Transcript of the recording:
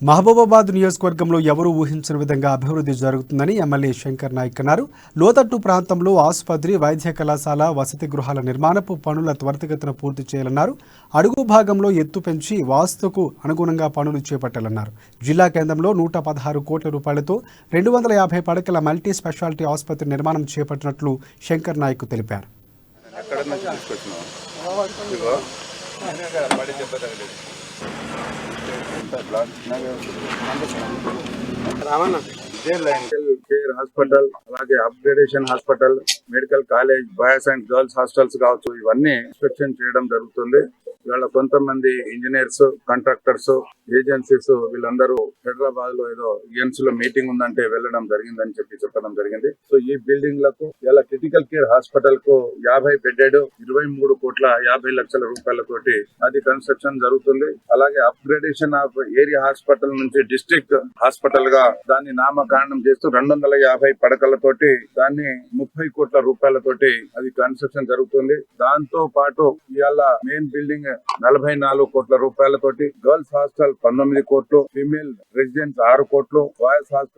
మహబూబాబాద్ నియోజకవర్గంలో ఎవరూ ఊహించని విధంగా అభివృద్ధి జరుగుతుందని ఎమ్మెల్యే శంకర్ నాయక్ అన్నారు. లోతట్టు ప్రాంతంలో ఆసుపత్రి, వైద్య కళాశాల, వసతి గృహాల నిర్మాణపు పనుల త్వరితగతిన పూర్తి చేయాలన్నారు. అడుగు భాగంలో ఎత్తు పెంచి వాస్తుకు అనుగుణంగా పనులు చేపట్టాలన్నారు. జిల్లా కేంద్రంలో 116 కోట్ల రూపాయలతో 250 పడకల మల్టీ స్పెషాలిటీ ఆసుపత్రి నిర్మాణం చేపట్టినట్లు శంకర్ నాయక్ తెలిపారు. కేర్ హాస్పిటల్, అలాగే upgradation hospital, medical college, boys and girls hostels కావచ్చు, ఇవన్నీ ఇన్స్పెక్షన్ చేయడం జరుగుతుంది. ఇవాళ కొంతమంది ఇంజనీర్స్, కాంట్రాక్టర్స్, ఏజెన్సీస్ వీళ్ళందరూ హైదరాబాద్ లో ఏదో ఈఎన్స్ లో మీటింగ్ ఉందంటే వెళ్ళడం జరిగిందని చెప్పడం జరిగింది. సో ఈ బిల్డింగ్ లకు ఇలా క్రిటికల్ కేర్ హాస్పిటల్ కు 50 బెడ్డెడ్ 23,50,00,000 రూపాయలతోటి అది కన్స్ట్రక్షన్ జరుగుతుంది. అలాగే అప్గ్రేడేషన్ ఆఫ్ ఏరియా హాస్పిటల్ నుంచి డిస్ట్రిక్ట్ హాస్పిటల్ గా దాన్ని నామకరణం చేస్తూ 250 పడకలతోటి దాన్ని 30 కోట్ల రూపాయలతోటి అది కన్స్ట్రక్షన్ జరుగుతుంది. దాంతో పాటు ఇవాళ మెయిన్ బిల్డింగ్ 44 కోట్ల రూపాయలతోటి, గర్ల్స్ హాస్టల్ 19 కోట్లు, ఫీమేల్ రెసిడెంట్స్ 6 కోట్లు, బాయ్స్ హాస్టల్